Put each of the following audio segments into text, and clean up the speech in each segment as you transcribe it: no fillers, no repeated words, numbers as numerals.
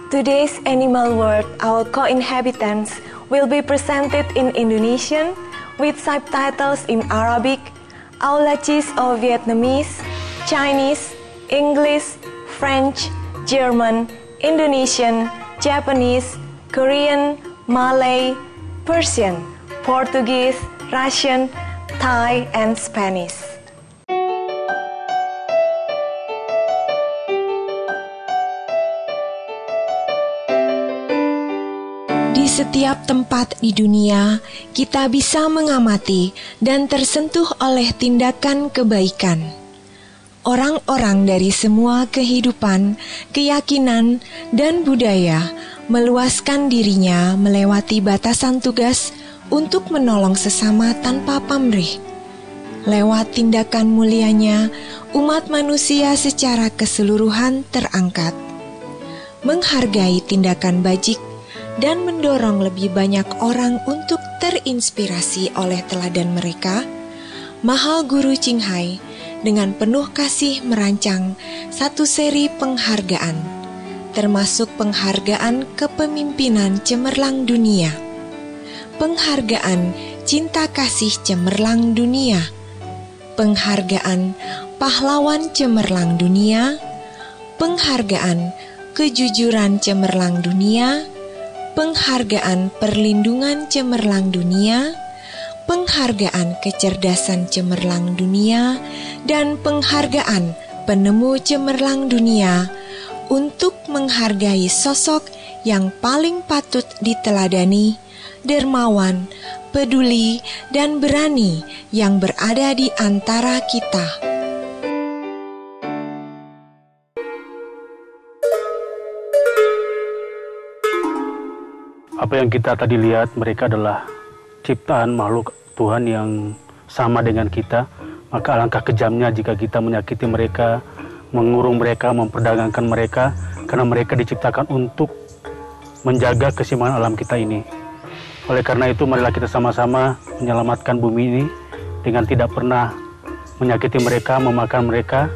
Today's animal world, our co-inhabitants, will be presented in Indonesian with subtitles in Arabic, Aulacese or Vietnamese, Chinese, English, French, German, Indonesian, Japanese, Korean, Malay, Persian, Portuguese, Russian, Thai, and Spanish. Di setiap tempat di dunia, kita bisa mengamati dan tersentuh oleh tindakan kebaikan. Orang-orang dari semua kehidupan, keyakinan, dan budaya meluaskan dirinya melewati batasan tugas untuk menolong sesama tanpa pamrih. Lewat tindakan mulianya, umat manusia secara keseluruhan terangkat. Menghargai tindakan bajik dan mendorong lebih banyak orang untuk terinspirasi oleh teladan mereka, Mahal Guru Ching Hai dengan penuh kasih merancang satu seri penghargaan, termasuk penghargaan kepemimpinan cemerlang dunia, penghargaan cinta kasih cemerlang dunia, penghargaan pahlawan cemerlang dunia, penghargaan kejujuran cemerlang dunia, penghargaan perlindungan cemerlang dunia, penghargaan kecerdasan cemerlang dunia, dan penghargaan penemu cemerlang dunia untuk menghargai sosok yang paling patut diteladani, dermawan, peduli, dan berani yang berada di antara kita. Apa yang kita tadi lihat, mereka adalah ciptaan makhluk Tuhan yang sama dengan kita. Maka alangkah kejamnya jika kita menyakiti mereka, mengurung mereka, memperdagangkan mereka, karena mereka diciptakan untuk menjaga keseimbangan alam kita ini. Oleh karena itu, marilah kita sama-sama menyelamatkan bumi ini dengan tidak pernah menyakiti mereka, memakan mereka.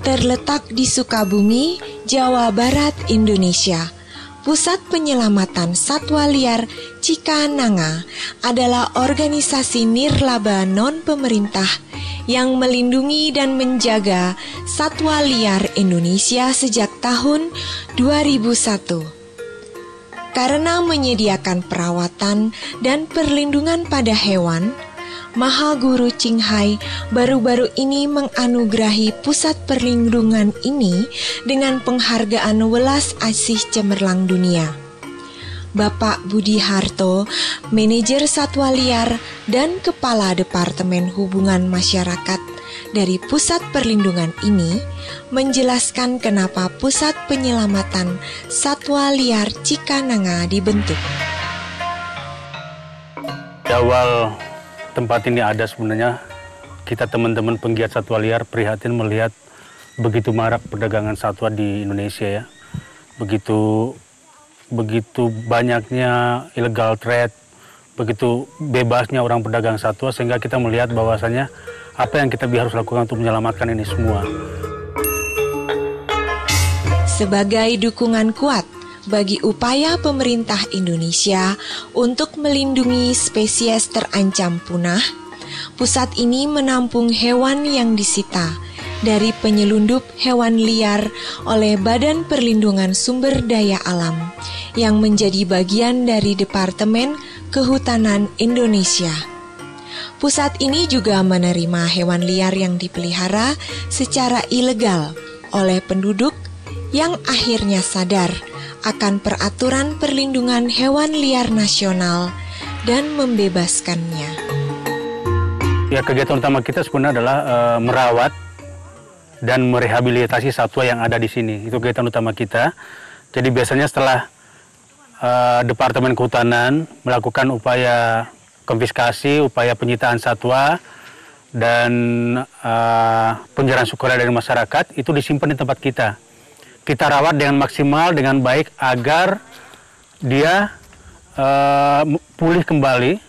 Terletak di Sukabumi, Jawa Barat, Indonesia, Pusat Penyelamatan Satwa Liar Cikananga adalah organisasi nirlaba non-pemerintah yang melindungi dan menjaga satwa liar Indonesia sejak tahun 2001. Karena menyediakan perawatan dan perlindungan pada hewan, Mahal Guru Ching Hai baru-baru ini menganugerahi pusat perlindungan ini dengan penghargaan welas asih cemerlang dunia. Bapak Budi Harto, manajer satwa liar dan kepala Departemen Hubungan Masyarakat dari pusat perlindungan ini, menjelaskan kenapa Pusat Penyelamatan Satwa Liar Cikananga dibentuk. Di awal tempat ini ada sebenarnya, kita teman-teman penggiat satwa liar prihatin melihat begitu marak perdagangan satwa di Indonesia ya. Begitu banyaknya illegal trade, begitu bebasnya orang pedagang satwa, sehingga kita melihat bahwasannya apa yang kita harus lakukan untuk menyelamatkan ini semua. Sebagai dukungan kuat bagi upaya pemerintah Indonesia untuk melindungi spesies terancam punah, pusat ini menampung hewan yang disita dari penyelundup hewan liar oleh Badan Perlindungan Sumber Daya Alam yang menjadi bagian dari Departemen Kehutanan Indonesia. Pusat ini juga menerima hewan liar yang dipelihara secara ilegal oleh penduduk yang akhirnya sadar akan peraturan perlindungan hewan liar nasional dan membebaskannya. Ya, kegiatan utama kita sebenarnya adalah merawat dan merehabilitasi satwa yang ada di sini. Itu kegiatan utama kita. Jadi biasanya setelah Departemen Kehutanan melakukan upaya konfiskasi, upaya penyitaan satwa, dan pencarian sukarela dari masyarakat, itu disimpan di tempat kita. Kita rawat dengan maksimal, dengan baik, agar dia pulih kembali,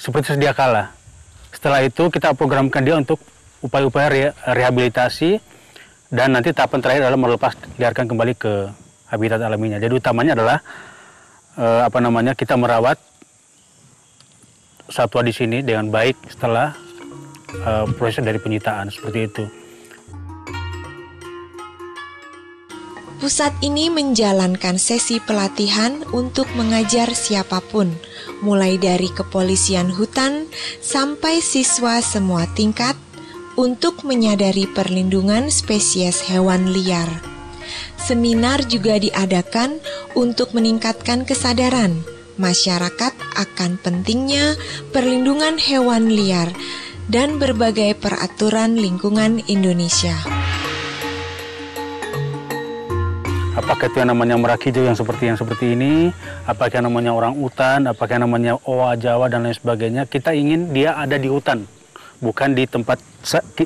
seperti sedia kala. Setelah itu kita programkan dia untuk upaya-upaya rehabilitasi dan nanti tahapan terakhir adalah melepas liarkan kembali ke habitat alaminya. Jadi utamanya adalah kita merawat satwa di sini dengan baik setelah proses dari penyitaan seperti itu. Pusat ini menjalankan sesi pelatihan untuk mengajar siapapun, mulai dari kepolisian hutan sampai siswa semua tingkat, untuk menyadari perlindungan spesies hewan liar. Seminar juga diadakan untuk meningkatkan kesadaran masyarakat akan pentingnya perlindungan hewan liar dan berbagai peraturan lingkungan Indonesia. Apakah itu yang namanya merak hijau yang seperti ini, apakah yang namanya orang utan, apakah yang namanya owa Jawa dan lain sebagainya. Kita ingin dia ada di hutan, bukan di tempat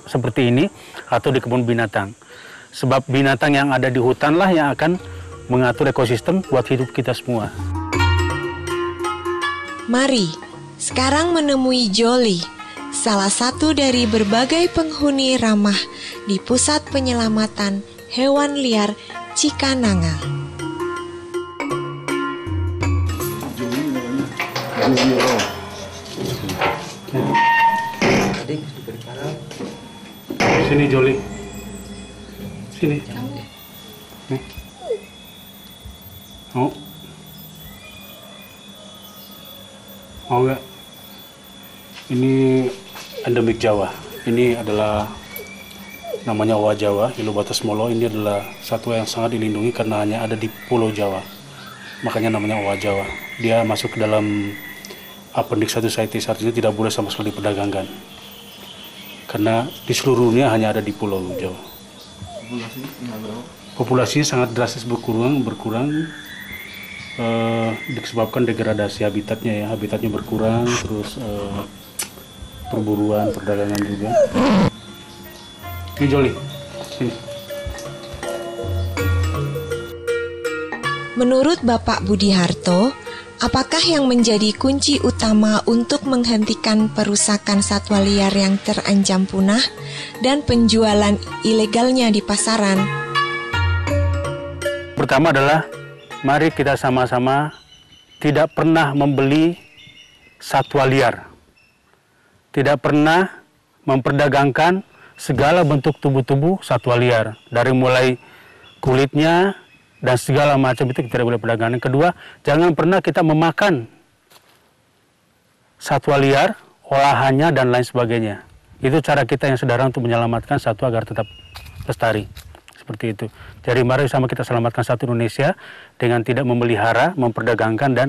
seperti ini atau di kebun binatang. Sebab binatang yang ada di hutan lah yang akan mengatur ekosistem buat hidup kita semua. Mari sekarang menemui Joli, salah satu dari berbagai penghuni ramah di Pusat Penyelamatan Hewan Liar Cikananga. Sini Joli, sini. Nih. Mau nggak? Ini endemik Jawa. Ini adalah namanya owa Jawa, Ilu Batas Molo. Ini adalah satwa yang sangat dilindungi karena hanya ada di Pulau Jawa. Makanya namanya owa Jawa. Dia masuk ke dalam Appendix 1 CITES, artinya tidak boleh sama sekali diperdagangkan. Karena di seluruh dunia hanya ada di Pulau Jawa. Populasinya sangat drastis berkurang disebabkan degradasi habitatnya ya. Habitatnya berkurang, terus perburuan, perdagangan juga. Ini Joli, sini. Menurut Bapak Budi Harto, apakah yang menjadi kunci utama untuk menghentikan perusakan satwa liar yang terancam punah dan penjualan ilegalnya di pasaran? Pertama adalah, mari kita sama-sama tidak pernah membeli satwa liar. Tidak pernah memperdagangkan segala bentuk tubuh-tubuh satwa liar. Dari mulai kulitnya dan segala macam itu kita tidak boleh perdagangkan. Kedua, jangan pernah kita memakan satwa liar, olahannya dan lain sebagainya. Itu cara kita yang sederhana untuk menyelamatkan satwa agar tetap lestari. Seperti itu. Jadi mari sama kita selamatkan satwa Indonesia dengan tidak memelihara, memperdagangkan dan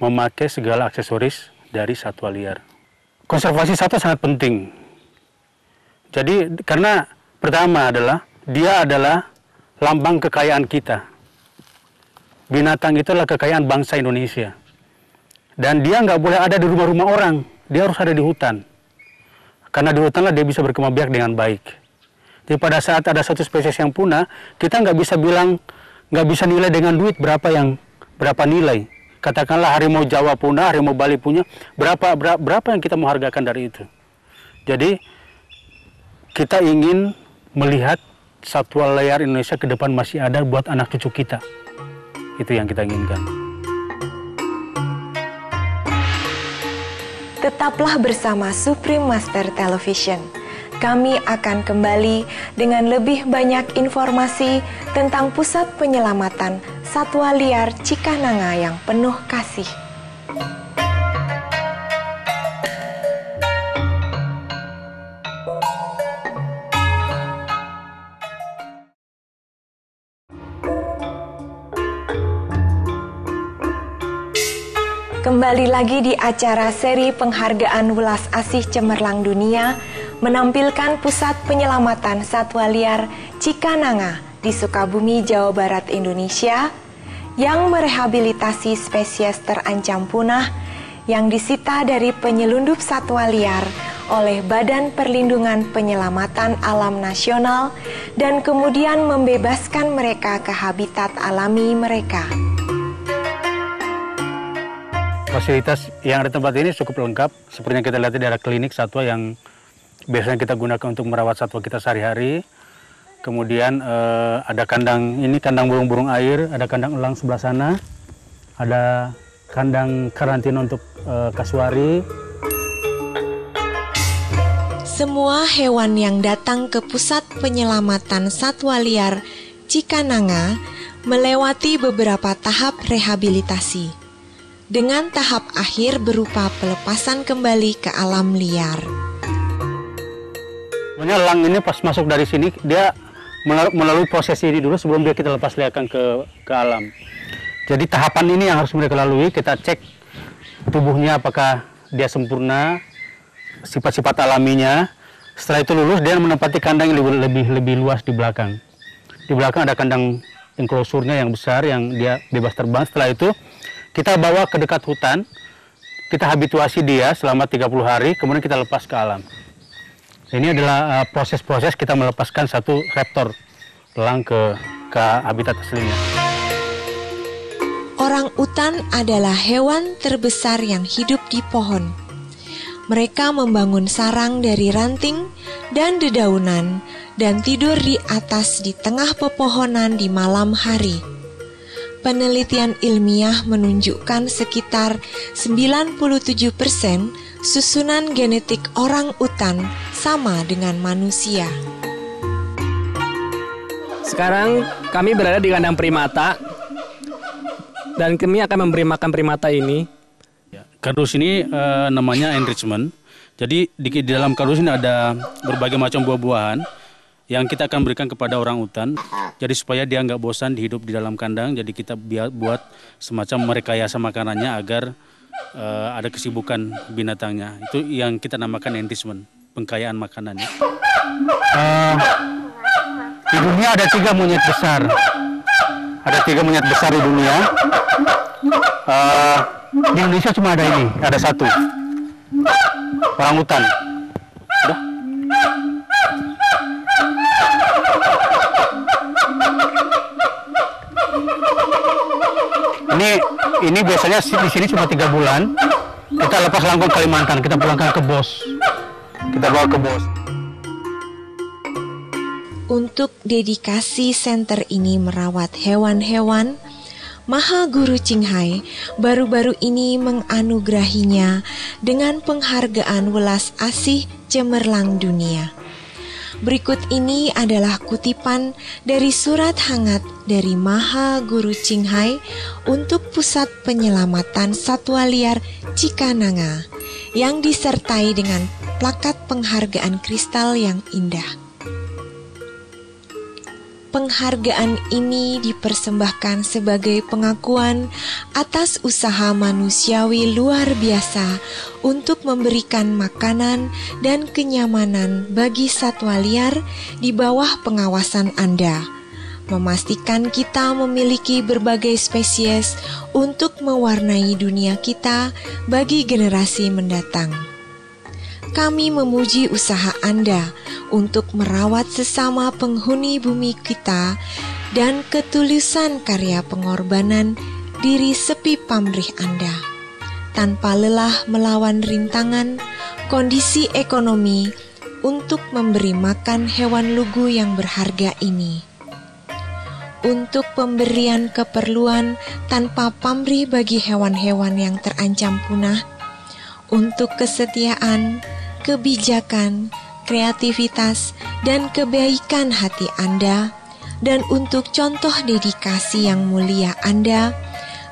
memakai segala aksesoris dari satwa liar. Konservasi satwa sangat penting. Jadi karena pertama adalah dia adalah lambang kekayaan kita. Binatang itu adalah kekayaan bangsa Indonesia. Dan dia nggak boleh ada di rumah-rumah orang. Dia harus ada di hutan. Karena di hutanlah dia bisa berkembang biak dengan baik. Jadi pada saat ada satu spesies yang punah, kita nggak bisa bilang, nggak bisa nilai dengan duit berapa nilai. Katakanlah harimau Jawa punah, harimau Bali punya, berapa yang kita mau hargakan dari itu. Jadi kita ingin melihat satwa liar Indonesia ke depan masih ada buat anak cucu kita. Itu yang kita inginkan. Tetaplah bersama Supreme Master Television. Kami akan kembali dengan lebih banyak informasi tentang Pusat Penyelamatan Satwa Liar Cikananga yang penuh kasih. Kembali lagi di acara seri penghargaan Welas Asih Cemerlang Dunia menampilkan Pusat Penyelamatan Satwa Liar Cikananga di Sukabumi, Jawa Barat, Indonesia yang merehabilitasi spesies terancam punah yang disita dari penyelundup satwa liar oleh Badan Perlindungan Penyelamatan Alam Nasional dan kemudian membebaskan mereka ke habitat alami mereka. Fasilitas yang ada di tempat ini cukup lengkap. Seperti yang kita lihat di daerah klinik satwa yang biasanya kita gunakan untuk merawat satwa kita sehari-hari. Kemudian ada kandang, ini kandang burung-burung air, ada kandang elang sebelah sana, ada kandang karantina untuk kasuari. Semua hewan yang datang ke Pusat Penyelamatan Satwa Liar Cikananga melewati beberapa tahap rehabilitasi, dengan tahap akhir berupa pelepasan kembali ke alam liar. Sebenarnya elang ini pas masuk dari sini, dia melalui proses ini dulu sebelum dia kita lepas liarkan ke alam. Jadi tahapan ini yang harus mereka lalui, kita cek tubuhnya apakah dia sempurna, sifat-sifat alaminya. Setelah itu lulus, dia menempati kandang yang lebih luas di belakang. Di belakang ada kandang enklosurnya yang besar, yang dia bebas terbang. Setelah itu kita bawa ke dekat hutan, kita habituasi dia selama 30 hari, kemudian kita lepas ke alam. Ini adalah proses-proses kita melepaskan satu raptor elang ke habitat aslinya. Orang-utan adalah hewan terbesar yang hidup di pohon. Mereka membangun sarang dari ranting dan dedaunan dan tidur di atas di tengah pepohonan di malam hari. Penelitian ilmiah menunjukkan sekitar 97% susunan genetik orang utan sama dengan manusia. Sekarang kami berada di kandang primata dan kami akan memberi makan primata ini. Kardus ini namanya enrichment. Jadi di dalam kardus ini ada berbagai macam buah-buahan yang kita akan berikan kepada orang utan. Jadi supaya dia nggak bosan hidup di dalam kandang, jadi kita buat semacam merekayasa makanannya agar ada kesibukan binatangnya. Itu yang kita namakan enrichment, pengkayaan makanannya. Di dunia ada 3 monyet besar. Ada 3 monyet besar di dunia. Di Indonesia cuma ada ini, ada 1. Orangutan. Udah. Ini biasanya di sini cuma 3 bulan. Kita lepas langsung ke Kalimantan, kita pulangkan ke bos. Kita bawa ke bos. Untuk dedikasi center ini merawat hewan-hewan, Maha Guru Qinghai baru-baru ini menganugerahinya dengan penghargaan welas asih cemerlang dunia. Berikut ini adalah kutipan dari surat hangat dari Maha Guru Qinghai untuk Pusat Penyelamatan Satwa Liar Cikananga yang disertai dengan plakat penghargaan kristal yang indah. Penghargaan ini dipersembahkan sebagai pengakuan atas usaha manusiawi luar biasa untuk memberikan makanan dan kenyamanan bagi satwa liar di bawah pengawasan Anda, memastikan kita memiliki berbagai spesies untuk mewarnai dunia kita bagi generasi mendatang. Kami memuji usaha Anda untuk merawat sesama penghuni bumi kita dan ketulusan karya pengorbanan diri sepi pamrih Anda, tanpa lelah melawan rintangan kondisi ekonomi untuk memberi makan hewan lugu yang berharga ini. Untuk pemberian keperluan tanpa pamrih bagi hewan-hewan yang terancam punah, untuk kesetiaan, kebijakan, kreativitas, dan kebaikan hati Anda, dan untuk contoh dedikasi yang mulia Anda,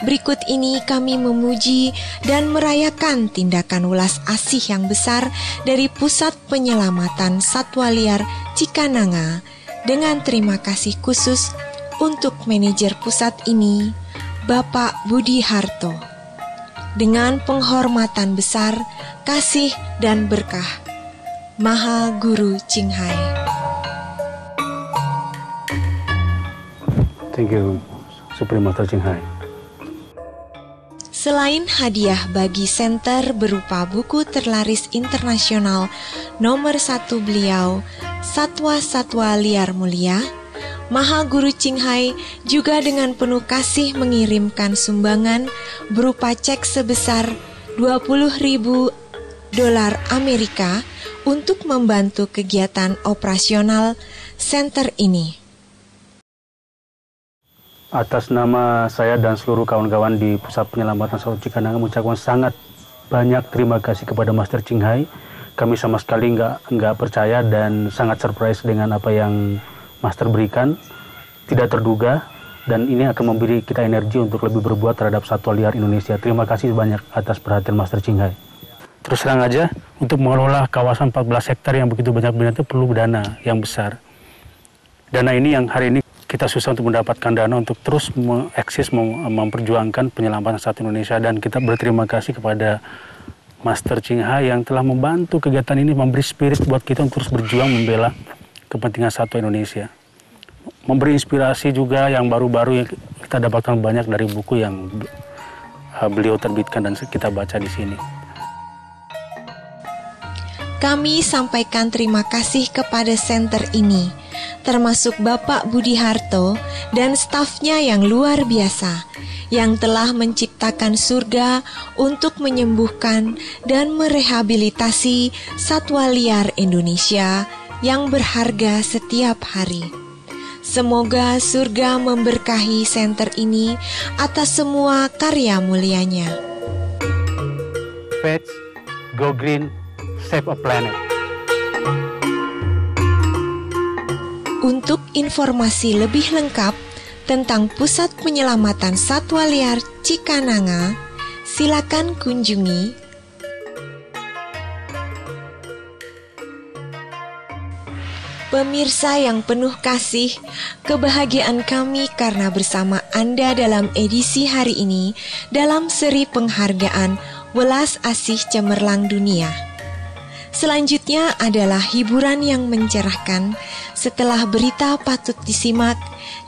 berikut ini kami memuji dan merayakan tindakan welas asih yang besar dari Pusat Penyelamatan Satwa Liar Cikananga dengan terima kasih khusus untuk manajer pusat ini, Bapak Budi Harto. Dengan penghormatan besar, kasih dan berkah, Maha Guru Qinghai. Thank you, Supreme Master Qinghai. Selain hadiah bagi center berupa buku terlaris internasional nomor 1 beliau, Satwa-Satwa Liar Mulia, Maha Guru Qinghai juga dengan penuh kasih mengirimkan sumbangan berupa cek sebesar $20.000 untuk membantu kegiatan operasional senter ini. Atas nama saya dan seluruh kawan-kawan di Pusat Penyelamatan Satwa Cikananga mengucapkan sangat banyak terima kasih kepada Master Ching Hai. Kami sama sekali nggak percaya dan sangat surprise dengan apa yang Master berikan. Tidak terduga, dan ini akan memberi kita energi untuk lebih berbuat terhadap satwa liar Indonesia. Terima kasih banyak atas perhatian Master Ching Hai. Terus terang aja, untuk mengelola kawasan 14 hektar yang begitu banyak binatang perlu dana yang besar. Dana ini yang hari ini kita susah untuk mendapatkan dana untuk terus mengeksis, memperjuangkan penyelamatan satwa Indonesia, dan kita berterima kasih kepada Master Ching Hai yang telah membantu kegiatan ini, memberi spirit buat kita untuk terus berjuang membela kepentingan satwa Indonesia. Memberi inspirasi juga yang baru-baru yang kita dapatkan banyak dari buku yang beliau terbitkan dan kita baca di sini. Kami sampaikan terima kasih kepada senter ini, termasuk Bapak Budi Harto dan stafnya yang luar biasa, yang telah menciptakan surga untuk menyembuhkan dan merehabilitasi satwa liar Indonesia yang berharga setiap hari. Semoga surga memberkahi senter ini atas semua karya mulianya. Pets, go green, save a planet. Untuk informasi lebih lengkap tentang Pusat Penyelamatan Satwa Liar Cikananga, silakan kunjungi pemirsa yang penuh kasih. Kebahagiaan kami karena bersama Anda dalam edisi hari ini dalam seri penghargaan Welas Asih Cemerlang Dunia. Selanjutnya adalah hiburan yang mencerahkan setelah berita patut disimak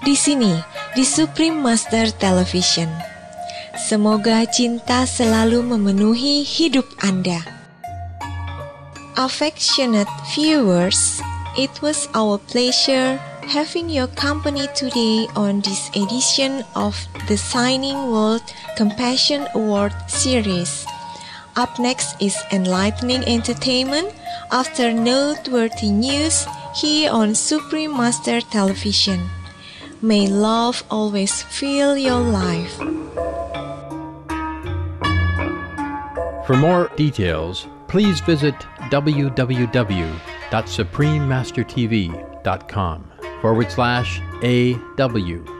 di sini di Supreme Master Television. Semoga cinta selalu memenuhi hidup Anda. Affectionate viewers, it was our pleasure having your company today on this edition of the Signing World Compassion Award Series. Up next is enlightening entertainment after noteworthy news here on Supreme Master Television. May love always fill your life. For more details, please visit www.suprememastertv.com/AW.